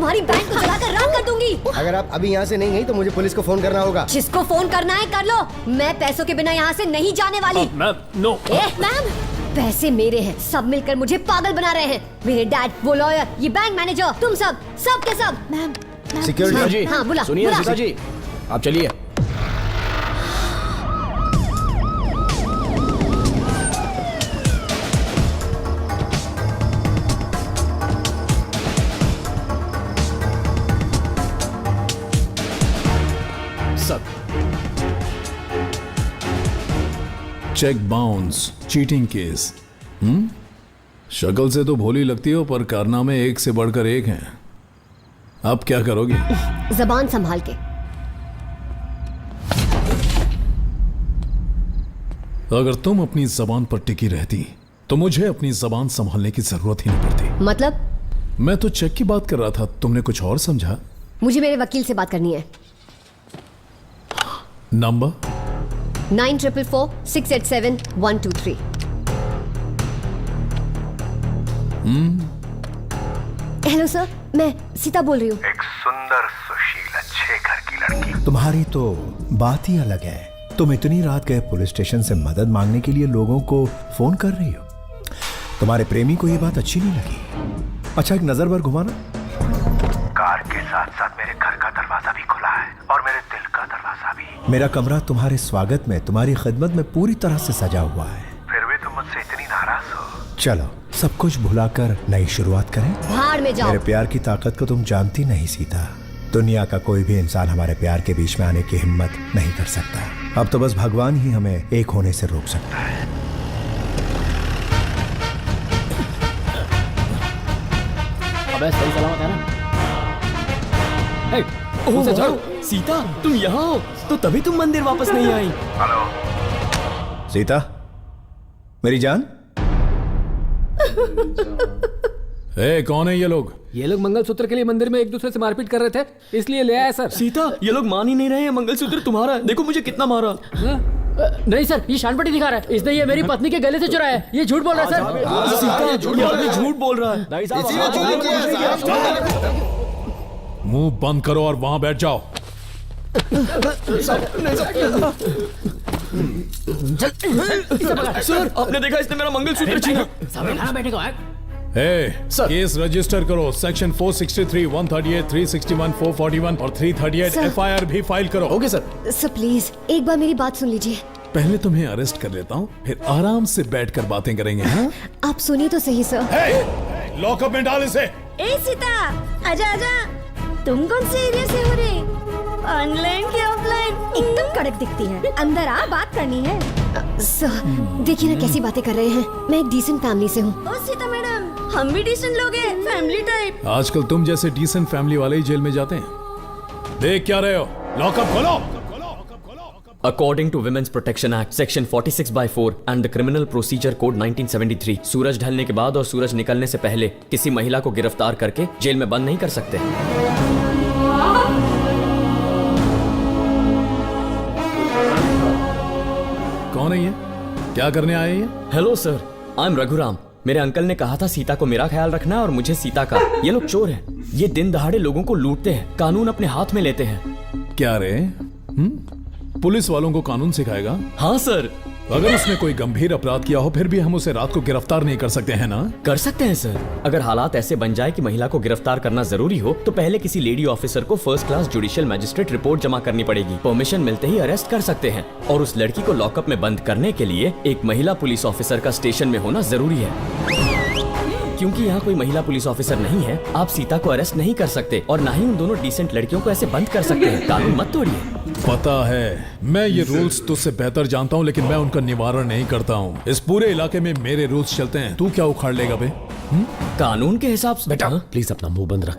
तुम्हारी बैंक को जलाकर राख कर दूंगी। अगर आप अभी यहाँ से नहीं गई तो मुझे पुलिस को फोन करना होगा। जिसको फोन करना है कर लो, मैं पैसों के बिना यहाँ से नहीं जाने वाली। Ma'am no. मैम, पैसे मेरे हैं, सब मिलकर मुझे पागल बना रहे हैं। मेरे डैड, वो लॉयर, ये बैंक मैनेजर, तुम सब के सब। मैम सिक्योरिटी जी, हाँ बुला। सुनिए सीता जी, आप चलिए। Cheque bounce, cheating case. शक्ल से तो भोली लगती हो, पर कारनामे एक से बढ़कर एक हैं। अब क्या करोगी? जबान संभाल के। अगर तुम अपनी जबान पर टिकी रहती तो मुझे अपनी जबान संभालने की जरूरत ही नहीं पड़ती। मतलब? मैं तो चेक की बात कर रहा था, तुमने कुछ और समझा। मुझे मेरे वकील से बात करनी है। नंबर 9444687123। हेलो सर, मैं सीता बोल रही हूँ। एक सुंदर सुशील अच्छे घर की लड़की। तुम्हारी तो बात ही अलग है। तुम इतनी रात गए पुलिस स्टेशन से मदद मांगने के लिए लोगों को फोन कर रही हो। तुम्हारे प्रेमी को ये बात अच्छी नहीं लगी। अच्छा, एक नजर भर घुमाना। कार के साथ साथ मेरे घर का दरवाजा भी खुला है और मेरे दिल का दरवाजा भी। मेरा कमरा तुम्हारे स्वागत में, तुम्हारी खिदमत में पूरी तरह से सजा हुआ है। फिर भी तुम मुझसे इतनी नाराज हो। चलो सब कुछ भुलाकर नई शुरुआत करें। भाड़ में जाओ। मेरे प्यार की ताकत को तुम जानती नहीं सीता। दुनिया का कोई भी इंसान हमारे प्यार के बीच में आने की हिम्मत नहीं कर सकता। अब तो बस भगवान ही हमें एक होने से रोक सकता है। अबे सही सलामत है ना? ओह जाओ। सीता, तुम यहाँ हो तो तभी तुम मंदिर वापस नहीं आई। हेलो सीता मेरी जान। कौन है ये लोग? ये लोग मंगलसूत्र के लिए मंदिर में एक दूसरे से मारपीट कर रहे थे, इसलिए ले आए सर। सीता, ये लोग मान ही नहीं रहे हैं। मंगलसूत्र तुम्हारा है, देखो मुझे कितना मारा। नहीं सर, ये शानपट्टी दिखा रहा है। इसने ये मेरी पत्नी के गले से चुराया है। ये झूठ बोल रहा है सर। सीता, ये आदमी झूठ बोल रहा है। मुंह बंद करो और वहां बैठ जाओ। सर, आपने देखा इसने मेरा मंगलसूत्र छीना। केस रजिस्टर करो। सेक्शन 463, 138, 361, 441 और 338 सर। एफआईआर भी फाइल करो। Okay sir. सर प्लीज एक बार मेरी बात सुन लीजिए। पहले तुम्हें अरेस्ट कर लेता हूँ, फिर आराम से बैठकर बातें करेंगे। हाँ? आप सुनिए तो सही सर। लॉकअप में डाल इसे। ए सीता, आजा आजा। तुम कौन से एरिया से हो रे? ऑनलाइन की ऑफलाइन? एकदम कड़क दिखती है। अंदर आ, बात करनी है। सर देखिए ना कैसी बातें कर रहे हैं। मैं एक डिसेंट फैमिली से हूँ। ओ सीता मैडम, हम भी डिसेंट लोग हैं, फैमिली टाइप। आजकल तुम जैसे डिसेंट फैमिली वाले ही जेल में जाते हैं। देख क्या रहे हो? लॉकअप खोलो। According to Women's Protection Act, Section 46/4 and the Criminal Procedure Code 1973, सूरज ढलने के बाद और सूरज निकलने से पहले किसी महिला को गिरफ्तार करके जेल में बंद नहीं कर सकते। कौन है ये? क्या करने आए ये? Hello sir, I am Raghuram. मेरे अंकल ने कहा था सीता को मेरा ख्याल रखना और मुझे सीता का। ये लोग चोर हैं। ये दिन दहाड़े लोगों को लूटते हैं, कानून अपने हाथ में लेते हैं। क्या रे? पुलिस वालों को कानून सिखाएगा? हाँ सर। अगर उसने कोई गंभीर अपराध किया हो फिर भी हम उसे रात को गिरफ्तार नहीं कर सकते हैं ना? कर सकते हैं सर। अगर हालात ऐसे बन जाए कि महिला को गिरफ्तार करना जरूरी हो तो पहले किसी लेडी ऑफिसर को first class judicial magistrate report जमा करनी पड़ेगी। परमिशन मिलते ही अरेस्ट कर सकते हैं। और उस लड़की को लॉकअप में बंद करने के लिए एक महिला पुलिस ऑफिसर का स्टेशन में होना जरूरी है। क्योंकि यहाँ कोई महिला पुलिस ऑफिसर नहीं है, आप सीता को अरेस्ट नहीं कर सकते और ना ही उन दोनों डिसेंट लड़कियों को ऐसे बंद कर सकते हैं। कानून मत तोड़िए। पता है, मैं ये रूल्स तुझसे बेहतर जानता हूँ, लेकिन मैं उनका निवारण नहीं करता हूँ। इस पूरे इलाके में मेरे रूल्स चलते हैं। तू क्या उखाड़ लेगा बे? कानून के हिसाब से। बेटा प्लीज अपना मुंह बंद रख।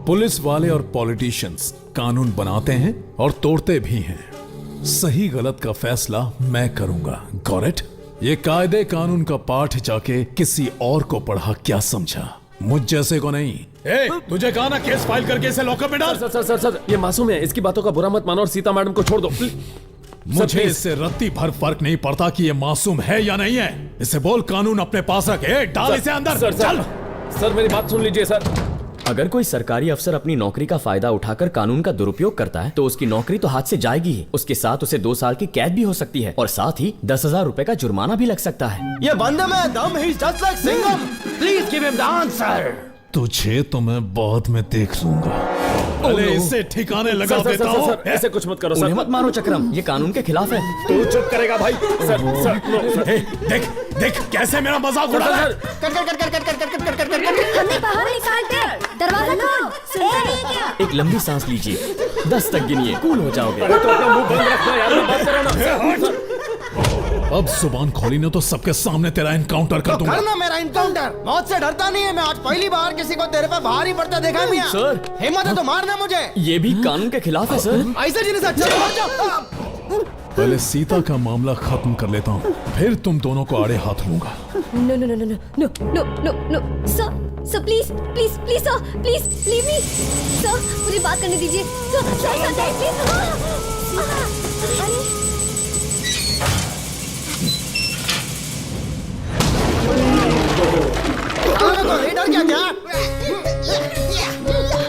पुलिस वाले और पॉलिटिशियंस कानून बनाते हैं और तोड़ते भी हैं। सही गलत का फैसला मैं करूंगा। Got it? ये कायदे कानून का पाठ जाके किसी और को पढ़ा क्या समझा? मुझ जैसे को नहीं। तुझे कहा ना केस फाइल करके इसे लॉकअप में डाल। सर, ये मासूम है, इसकी बातों का बुरा मत मानो और सीता मैडम को छोड़ दो। मुझे इससे रत्ती भर फर्क नहीं पड़ता कि ये मासूम है या नहीं है। इसे बोल कानून अपने पास रखे। डाल इसे अंदर। सर, चल। सर मेरी बात सुन लीजिए सर। अगर कोई सरकारी अफसर अपनी नौकरी का फायदा उठाकर कानून का दुरुपयोग करता है तो उसकी नौकरी तो हाथ से जाएगी ही, उसके साथ उसे 2 साल की कैद भी हो सकती है और साथ ही 10,000 रुपए का जुर्माना भी लग सकता है। ये बंदे में दम ही just like Singham. Please give him the answer. तुझे तो मैं बाद में देख लूंगा। अरे इससे ठिकाने लगा देता हूँ। सर ऐसे कुछ मत करो उन्हें सर। मत मारो चक्रम, ये कानून के खिलाफ है। तू चुप करेगा भाई। Sir sir no sir. Hey, देख देख कैसे मेरा मजाक उड़ा रहा है। हमें बाहर निकाल दे। दरवाजा खोल। सुनता नहीं है क्या? एक लंबी सांस लीजिए, 10 तक गिनिए, कूल हो जाओगे। अरे तो अपना मुंह बंद रखना यार, मैं बात कर रहा हूं ना। अब जुबान खोली ने तो सबके सामने तेरा एनकाउंटर कर दूंगा। करना मेरा इनकाउंटर। मौत से डरता नहीं है मैं। आज पहली बार किसी को तेरे पे भारी पड़ता देखा है मियां। सर हिम्मत है तो मारना मुझे। ये भी कानून के खिलाफ है सर। ऐसे जिन्हें अच्छा तो मर जाओ। पहले सीता का मामला खत्म कर लेता हूँ, फिर तुम दोनों को आड़े हाथ लूंगा। No no no no no no no no sir please please please sir please leave me sir, मुझे बात करने दीजिए सर सर सर प्लीज। डर क्या क्या?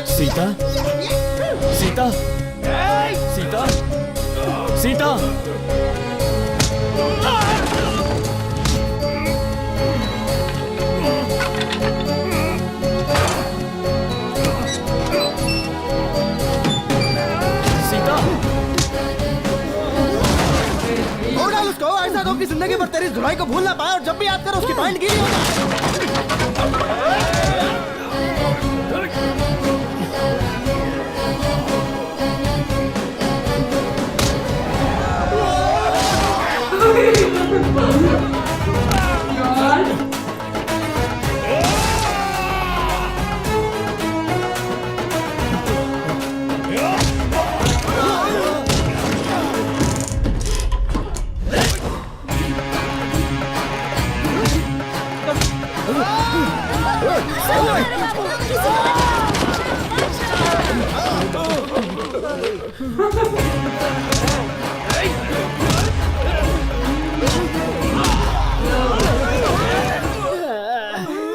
सीता सीता सीता सीता सीता डाल उसको ऐसा दो कि जिंदगी भर तेरी धुलाई को भूल ना पाए और जब भी याद करो उसकी पॉइंट गीली हो जाए।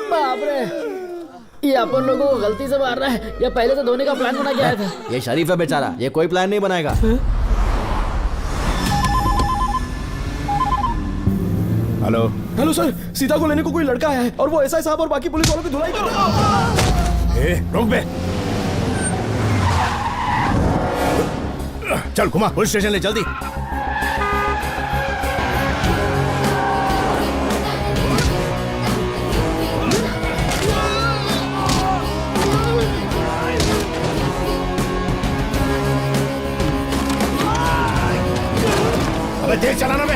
बाप रे, ये अपन लोगों को गलती से मार रहा है या पहले से धोने का प्लान बना के आया था? ये शरीफ है बेचारा, ये कोई प्लान नहीं बनाएगा। हेलो हेलो सर, सीता को लेने को कोई लड़का आया है और वो एसआई साहब और बाकी पुलिस वालों की धुलाई कर रहा है। रुक बे, चल घुमा पुलिस स्टेशन ले जल्दी। अबे तेज चलाना बे।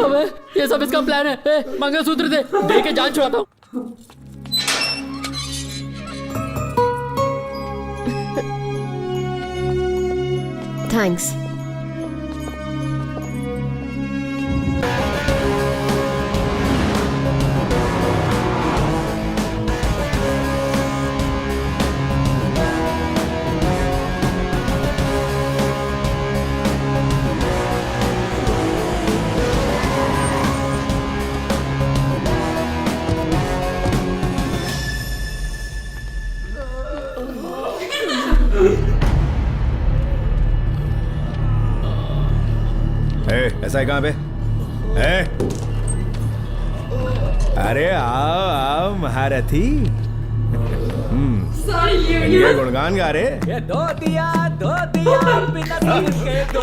अबे, ये सब इसका प्लान है। मंगलसूत्र दे के जान छुड़ाता हूँ। थैंक्स। ऐसा है कहाँ पे? अरे आओ आओ महारथी। ये गुणगान गा रहे। ये दो दिया बिना सिर के दो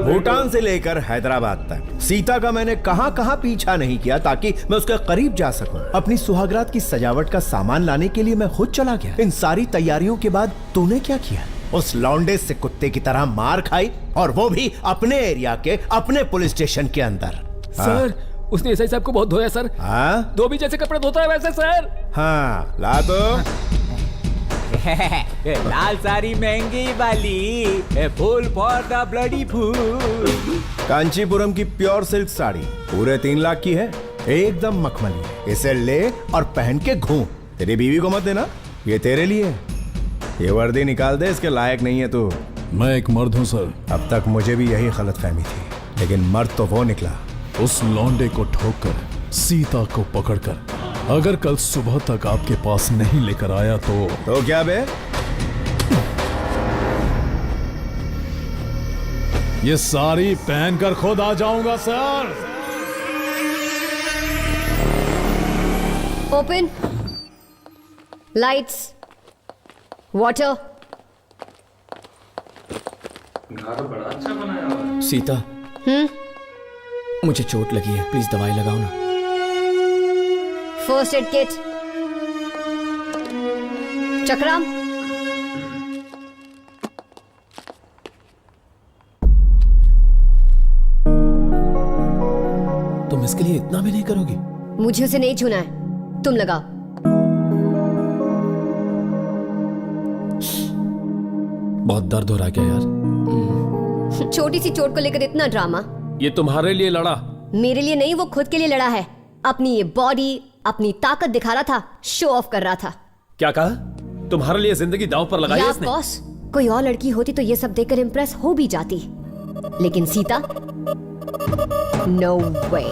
भूटान से लेकर हैदराबाद तक सीता का मैंने कहां कहां पीछा नहीं किया ताकि मैं उसके करीब जा सकूं। अपनी सुहागरात की सजावट का सामान लाने के लिए मैं खुद चला गया। इन सारी तैयारियों के बाद तूने क्या किया? उस लौंडे से कुत्ते की तरह मार खाई, और वो भी अपने एरिया के अपने पुलिस स्टेशन के अंदर। सर उसने एसआई साहब को बहुत धोया सर। हाँ धोबी जैसे कपड़े धोता है वैसे सर। हाँ ला तो। लाल साड़ी महंगी वाली, fool for the bloody fool. Kanchipuram की प्योर सिल्क साड़ी पूरे 3 लाख की है, एकदम मखमली। इसे ले और पहन के घूम। तेरी बीवी को मत देना, ये तेरे लिए है। ये वर्दी निकाल दे, इसके लायक नहीं है तू। मैं एक मर्द हूं सर। अब तक मुझे भी यही गलतफहमी थी, लेकिन मर्द तो वो निकला। उस लौंडे को ठोककर, सीता को पकड़कर अगर कल सुबह तक आपके पास नहीं लेकर आया तो क्या बे? ये साड़ी पहनकर खुद आ जाऊंगा sir. Open lights, water. Sita, मुझे चोट लगी है, प्लीज दवाई लगाओ ना। First aid kit. चक्राम, तुम इसके लिए इतना भी नहीं करोगी? मुझे उसे नहीं छूना है, तुम लगाओ। बहुत दर्द हो रहा है क्या यार? छोटी सी चोट को लेकर इतना ड्रामा। ये तुम्हारे लिए लड़ा? मेरे लिए नहीं, वो खुद के लिए लड़ा है। अपनी ये बॉडी, अपनी ताकत दिखा रहा था, शो ऑफ कर रहा था। क्या कहा? तुम्हारे लिए जिंदगी दांव पर लगाई इसने? बॉस, कोई और लड़की होती तो ये सब देखकर इंप्रेस हो भी जाती, लेकिन सीता, नो वे।